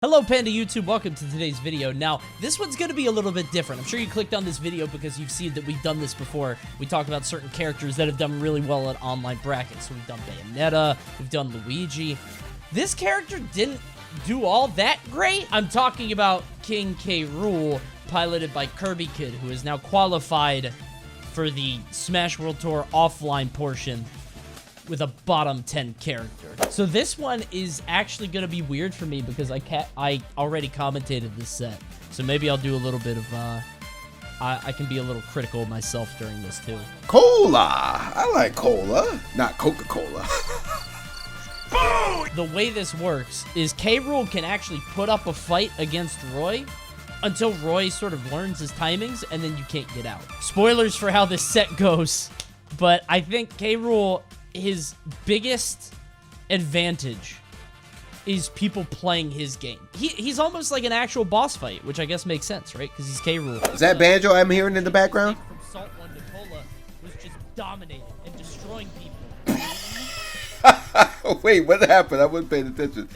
Hello Panda YouTube, welcome to today's video. Now, this one's going to be a little bit different. I'm sure you clicked on this video because you've seen that we've done this before. We talk about certain characters that have done really well at online brackets. So we've done Bayonetta, we've done Luigi. This character didn't do all that great. I'm talking about King K Rool, piloted by Kirby Kid, who is now qualified for the Smash World Tour offline portion with a bottom 10 character. So this one is actually going to be weird for me because I already commentated this set. So maybe I'll do a little bit of, I can be a little critical of myself during this too. Cola! I like cola, not Coca-Cola. The way this works is K Rool can actually put up a fight against Roy until Roy sort of learns his timings and then you can't get out. Spoilers for how this set goes, but I think K Rool, his biggest advantage is people playing his game. He's almost like an actual boss fight, which I guess makes sense, right? Because he's K Rool. Is that banjo I'm hearing in the background? From Salt 1 to Cola was just dominating and destroying people. Wait, what happened? I wasn't paying attention.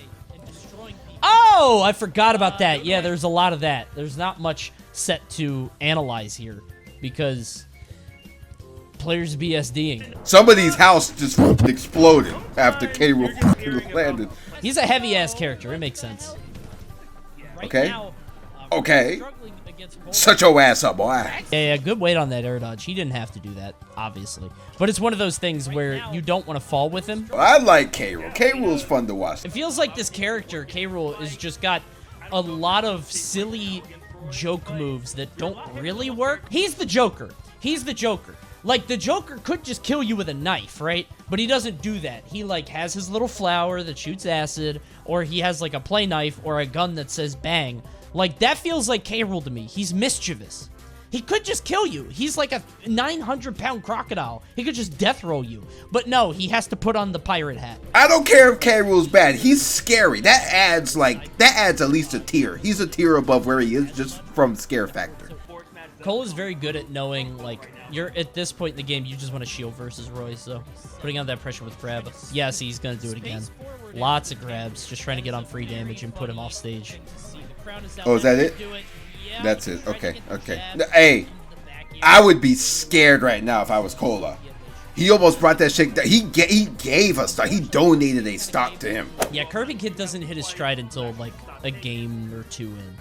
Oh, I forgot about that. Yeah, there's a lot of that. There's not much set to analyze here because players BSDing. Somebody's house just exploded after K Rool landed. He's a heavy-ass character. It makes sense. Okay. Okay. Shut your ass up, boy. Yeah, good weight on that air dodge. He didn't have to do that, obviously. But it's one of those things where you don't want to fall with him. I like K Rool. K Rool's fun to watch. It feels like this character, K Rool, is just got a lot of silly joke moves that don't really work. He's the Joker. He's the Joker. Like, the Joker could just kill you with a knife, right? But he doesn't do that. He, like, has his little flower that shoots acid, or he has, like, a play knife or a gun that says bang. Like, that feels like K Rool to me. He's mischievous. He could just kill you. He's like a 900-pound crocodile. He could just death roll you. But no, he has to put on the pirate hat. I don't care if K Rool's bad. He's scary. That adds at least a tier. He's a tier above where he is just from scare factor. Cole is very good at knowing, like, you're at this point in the game, you just want to shield versus Roy, so putting on that pressure with grab. Yes, he's going to do it again. Lots of grabs, just trying to get on free damage and put him off stage. Oh, is that it? That's it. Okay, okay. Hey, I would be scared right now if I was Cola. He almost brought that shit down. He gave us stock. He donated a stock to him. Yeah, Kirby Kid doesn't hit his stride until, like, a game or two in.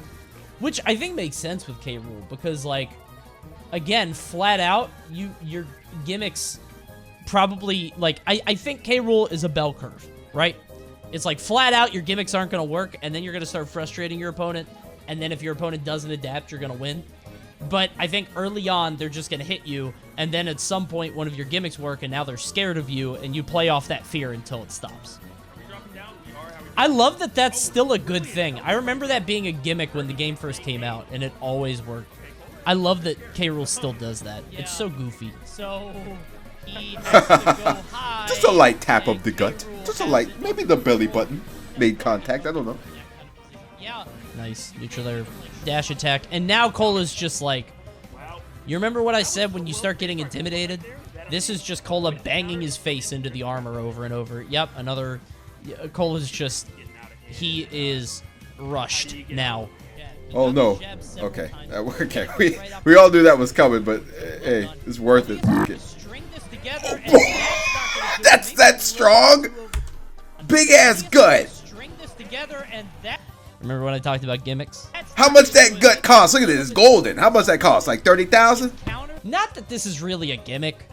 Which I think makes sense with K Rool because, like, again, flat out, your gimmicks probably, like, I think K Rool is a bell curve, right? It's like flat out, your gimmicks aren't going to work, and then you're going to start frustrating your opponent, and then if your opponent doesn't adapt, you're going to win. But I think early on, they're just going to hit you, and then at some point, one of your gimmicks work, and now they're scared of you, and you play off that fear until it stops. I love that that's still a good thing. I remember that being a gimmick when the game first came out, and it always worked. I love that K Rool still does that. It's so goofy. So he has to go high. Just a light tap of the gut. Just a light, maybe the belly button made contact. I don't know. Yeah. Nice. Neutral air dash attack. And now Cola's just like, you remember what I said when you start getting intimidated? This is just Cola banging his face into the armor over and over. Yep, another. Cola's just, he is rushed now. Oh no. Okay. Okay. We all knew that was coming, but hey, it's worth it. Okay. Oh, that's that strong. Big ass gut. Remember when I talked about gimmicks? How much that gut cost? Look at it. It's golden. How much that cost? Like 30,000? Not that this is really a gimmick,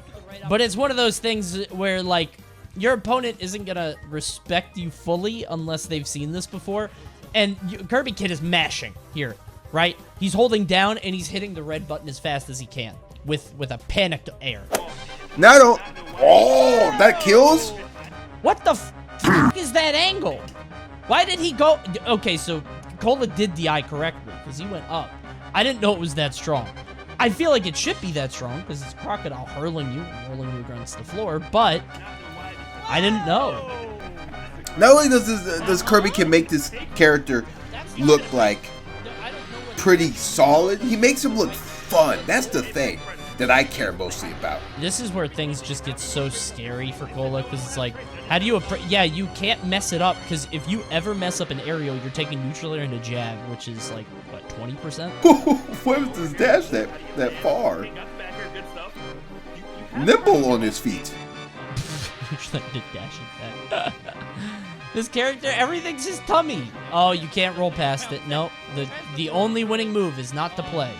but it's one of those things where, like, your opponent isn't gonna respect you fully unless they've seen this before. And Kirby Kid is mashing here, right? He's holding down and he's hitting the red button as fast as he can with a panicked air. Now I don't. Oh, that kills? What the f is that angle? Why did he go? Okay, so Cola did the eye correctly because he went up. I didn't know it was that strong. I feel like it should be that strong because it's Crocodile hurling you and rolling you against the floor, but I didn't know. Not only does Kirby Kid make this character look like pretty solid, he makes him look fun. That's the thing. that I care mostly about. This is where things just get so scary for Cola, because it's like, how do you... Yeah, you can't mess it up, because if you ever mess up an aerial, you're taking neutral air and a jab, which is like, what, 20%? Where was this dash that far? Nimble on his feet. This character, everything's his tummy. Oh, you can't roll past it. No, the only winning move is not to play.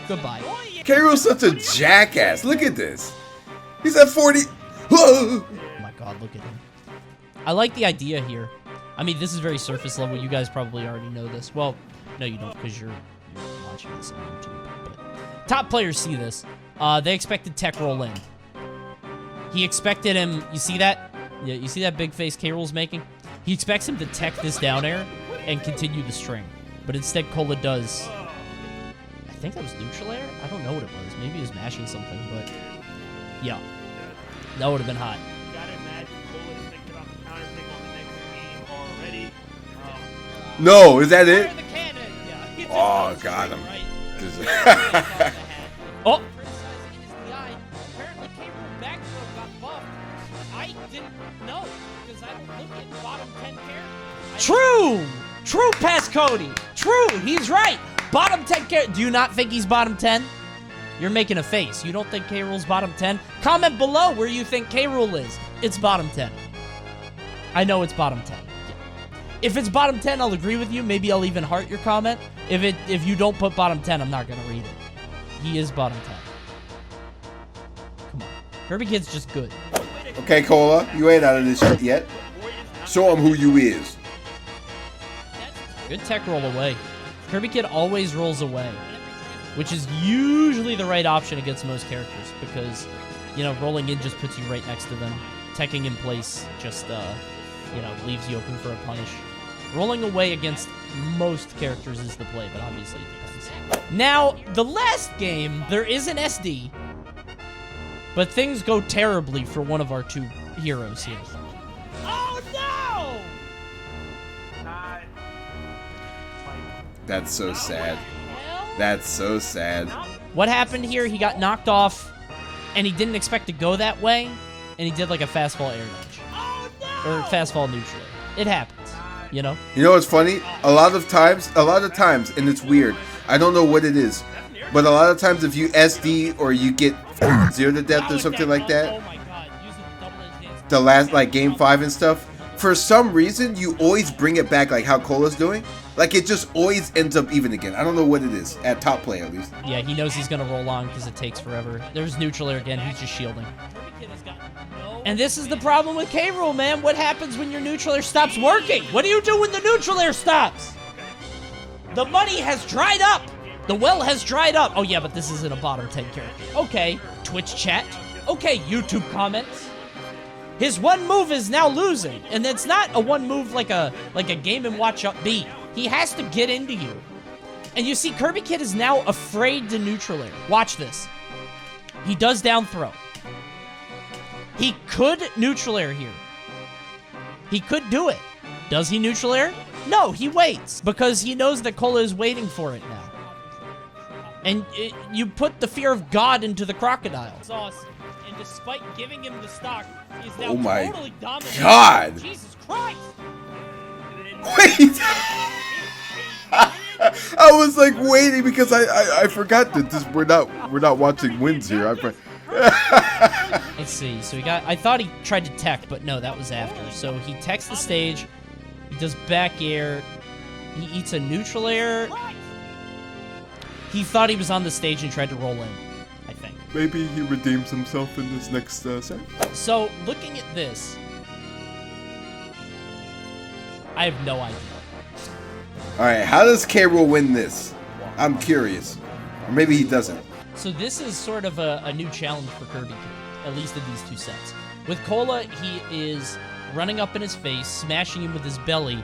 Goodbye. K Rool's such a jackass. Look at this. He's at 40. Oh my god, look at him. I like the idea here. I mean, this is very surface level. You guys probably already know this. Well, no, you don't, because you're watching this on YouTube. But top players see this. They expected Tech roll in. He expected him. You see that? Yeah, you see that big face K Rool's making? He expects him to tech this down air and continue the string. But instead, Cola does. I think that was neutral air? I don't know what it was. Maybe he was mashing something, but yeah. That would have been hot. No, is that it? Oh, got him. Oh! True! True, past Cody. True, he's right. Bottom 10 character. Do you not think he's bottom 10? You're making a face. You don't think K Rool's bottom 10? Comment below where you think K Rool is. It's bottom 10. I know it's bottom 10. Yeah. If it's bottom 10, I'll agree with you. Maybe I'll even heart your comment. If you don't put bottom 10, I'm not gonna read it. He is bottom 10. Come on. Kirby Kid's just good. Okay, Cola, you ain't out of this shit yet. Show him who you is. Good tech roll away. Kirby Kid always rolls away, which is usually the right option against most characters because, you know, rolling in just puts you right next to them. Teching in place just, you know, leaves you open for a punish. Rolling away against most characters is the play, but obviously it depends. Now, the last game, there is an SD, but things go terribly for one of our two heroes here. Oh, no! That's so sad. That's so sad. What happened here? He got knocked off, and he didn't expect to go that way, and he did like a fastball air dodge. Oh, no! Or fastball neutral. It happens, you know? You know what's funny? A lot of times, and it's weird. I don't know what it is, but a lot of times if you SD or you get 0 to death or something like that, the last, like, game 5 and stuff, for some reason, you always bring it back like how Cola's doing. Like, it just always ends up even again. I don't know what it is, at top play at least. Yeah, he knows he's going to roll on because it takes forever. There's neutral air again. He's just shielding. And this is the problem with K Rool, man. What happens when your neutral air stops working? What do you do when the neutral air stops? The money has dried up. The well has dried up. Oh, yeah, but this isn't a bottom 10 character. Okay, Twitch chat. Okay, YouTube comments. His one move is now losing. And it's not a one move like a Game & Watch up B. He has to get into you. And you see, Kirby Kid is now afraid to neutral air. Watch this. He does down throw. He could neutral air here. He could do it. Does he neutral air? No, he waits. Because he knows that Cola is waiting for it now. And you put the fear of God into the crocodile. And despite giving him the stock, he's now totally dominating. God! Jesus Christ! Wait! I was like waiting because I forgot that we're not watching wins here. Let's see. So I thought he tried to tech, but no, that was after. So he techs the stage. He does back air. He eats a neutral air. He thought he was on the stage and tried to roll in, I think. Maybe he redeems himself in this next set. So looking at this, I have no idea. Alright, how does K Rool win this? I'm curious. Or maybe he doesn't. So this is sort of a new challenge for Kirby Kid, at least in these two sets. With Cola, he is running up in his face, smashing him with his belly.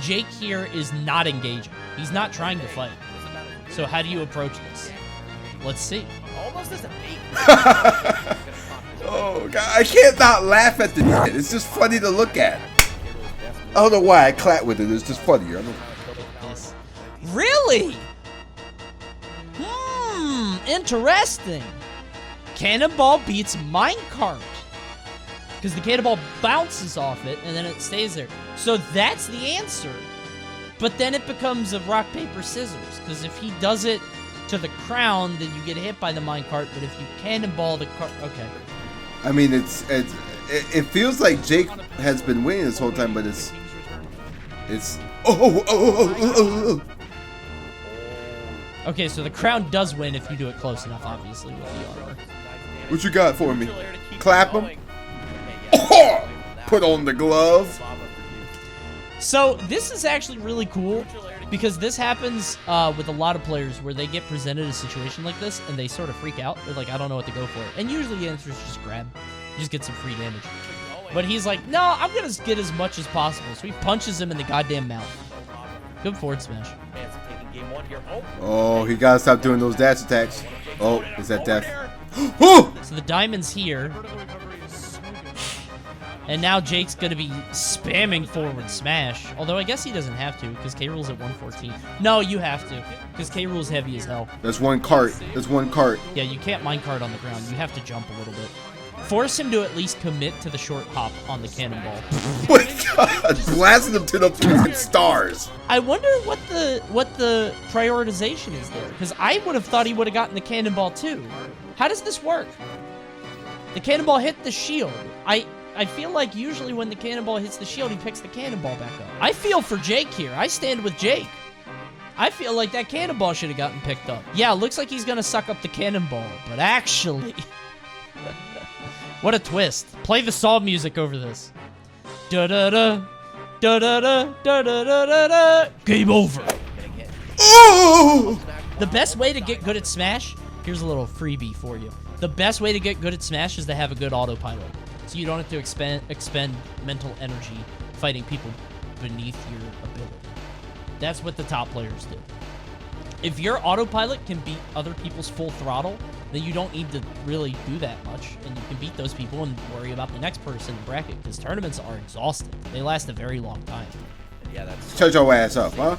Jake here is not engaging. He's not trying to fight. So how do you approach this? Let's see. Almost as a bait. Oh, God, I can't not laugh at the shit. It's just funny to look at. I don't know why I clap with it. It's just funnier. Really? Interesting. Cannonball beats minecart. Because the cannonball bounces off it, and then it stays there. So that's the answer. But then it becomes a rock, paper, scissors. Because if he does it to the crown, then you get hit by the minecart. But if you cannonball the cart... Okay. I mean, it feels like Jake has been winning this whole time, but it's... Okay, so the crown does win if you do it close enough, obviously, with the armor. What you got for me? Clap him. Put on the glove. So this is actually really cool because this happens with a lot of players where they get presented a situation like this and they sort of freak out. They're like, I don't know what to go for. And usually the answer is just grab. You just get some free damage. But he's like, no, I'm going to get as much as possible. So he punches him in the goddamn mouth. Good forward smash. Oh, he got to stop doing those dash attacks. Oh, is that death? So the diamond's here. And now Jake's going to be spamming forward smash. Although I guess he doesn't have to because K Rool's at 114. No, you have to because K Rool's heavy as hell. There's one cart. There's one cart. Yeah, you can't minecart on the ground. You have to jump a little bit. Force him to at least commit to the short hop on the cannonball. Oh my god, blasting him to the fucking stars. I wonder what the prioritization is there. Because I would have thought he would have gotten the cannonball too. How does this work? The cannonball hit the shield. I feel like usually when the cannonball hits the shield, he picks the cannonball back up. I feel for Jake here. I stand with Jake. I feel like that cannonball should have gotten picked up. Yeah, it looks like he's going to suck up the cannonball. But actually... What a twist. Play the Saw music over this. Da-da-da. Da-da-da. Da-da-da-da-da. Game over. Oh! The best way to get good at Smash... Here's a little freebie for you. The best way to get good at Smash is to have a good autopilot. So you don't have to expend mental energy fighting people beneath your ability. That's what the top players do. If your autopilot can beat other people's full throttle, then you don't need to really do that much, and you can beat those people and worry about the next person in the bracket, because tournaments are exhausting. They last a very long time. Yeah, that's... Shut your ass up, huh?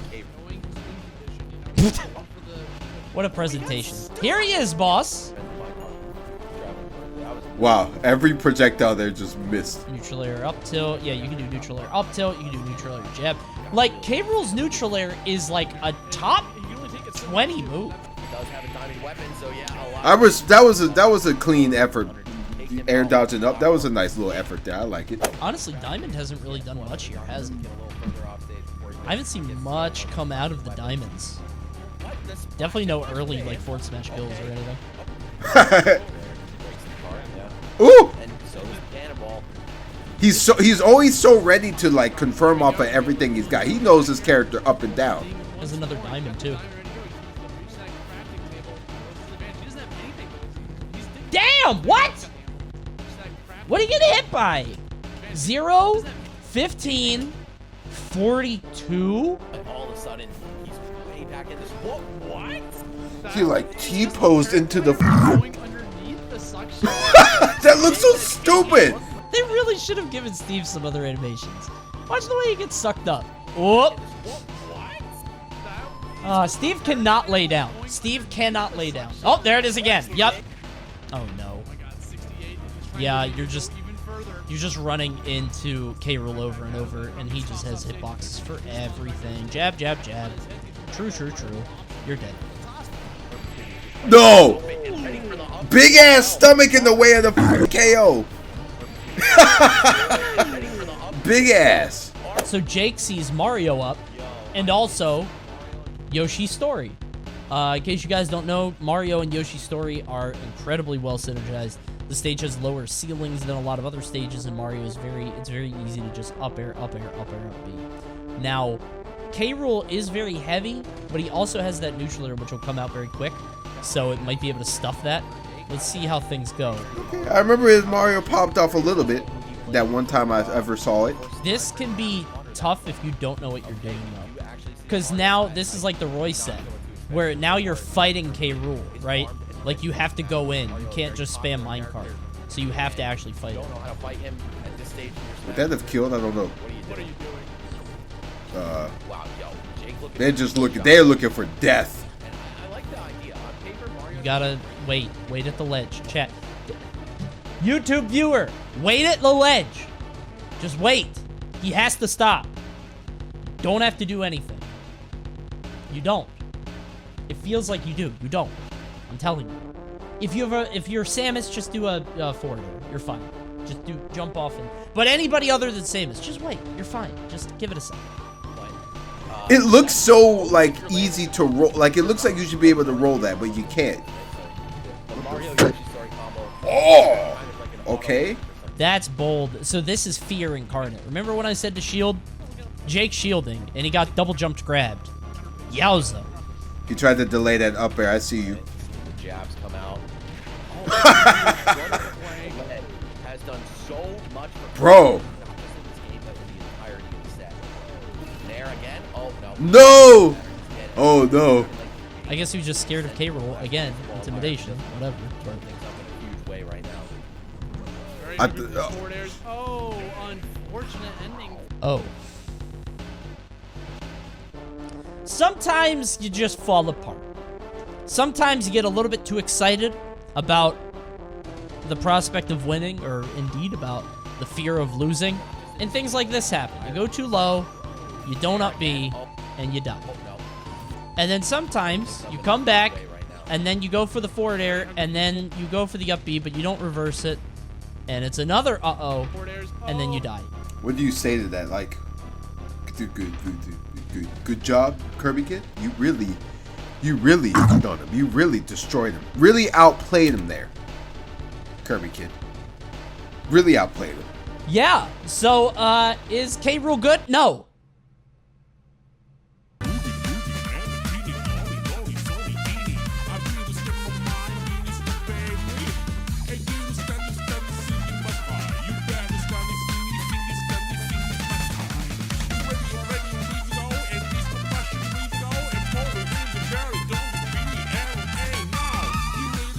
What a presentation. Here he is, boss! Wow, every projectile there just missed. Neutral air up tilt. Yeah, you can do neutral air up tilt. You can do neutral air jab. Like, K Rool's neutral air is like a top 20 move. That was a clean effort. Air dodging up. That was a nice little effort there. I like it. Honestly, Diamond hasn't really done much here, has he? I haven't seen much come out of the Diamonds. Definitely no early like forward smash kills or anything. Ooh! He's always so ready to like confirm off of everything he's got. He knows his character up and down. There's another diamond too. Damn! What? What are you getting hit by? 0, 15, 42? All of a sudden, he's way back in this. What? He like T-posed into the. That looks so stupid. They really should have given Steve some other animations. Watch the way he gets sucked up. Whoop. Steve cannot lay down. Steve cannot lay down. Oh, there it is again. Yup. Oh no. Yeah, you're just running into K Rool over and over, and he just has hitboxes for everything. Jab, jab, jab. True, true, true. You're dead. No! Big ass stomach in the way of the KO. Big ass. So Jake sees Mario up, and also Yoshi's Story. In case you guys don't know, Mario and Yoshi's Story are incredibly well synergized. The stage has lower ceilings than a lot of other stages, and Mario is it's very easy to just up air, up air, up air, up B. Now, K Rool is very heavy, but he also has that neutral air, which will come out very quick, so it might be able to stuff that. Let's see how things go. Okay, I remember his Mario popped off a little bit that one time I ever saw it. This can be tough if you don't know what you're doing, though. Because now, this is like the Roy set, where now you're fighting K Rool, right? Like, you have to go in. You can't just spam minecart. So you have to actually fight him. Would that have killed? I don't know. They're just looking. They're looking for death. You gotta wait. Wait at the ledge. Chat. YouTube viewer, wait at the ledge. Just wait. He has to stop. Don't have to do anything. You don't. It feels like you do. You don't. I'm telling you. If you're Samus, just do a forward. You're fine. Just jump off and. But anybody other than Samus, just wait. You're fine. Just give it a second. It looks so like easy to roll. Like it looks like you should be able to roll that, but you can't. Oh. Okay. That's bold. So this is fear incarnate. Remember when I said to shield? Jake's shielding, and he got double jumped grabbed. Yowza. He tried to delay that up air. I see you. The jabs come out. Has done so much for Bro. There again. Oh no. No. Oh no. I guess he was just scared of K Rool again. Intimidation, whatever. Things up in a huge way right now. Oh, unfortunate ending. Oh. Sometimes you just fall apart. Sometimes you get a little bit too excited about the prospect of winning, or indeed about the fear of losing. And things like this happen. You go too low, you don't up B, and you die. And then sometimes you come back, and then you go for the forward air, and then you go for the up B, but you don't reverse it. And it's another uh-oh, and then you die. What do you say to that? Like, good job, Kirby Kid. You really on him. You really destroyed him. Really outplayed him there, Kirby Kid. Really outplayed him. Yeah. So, is K Rool good? No.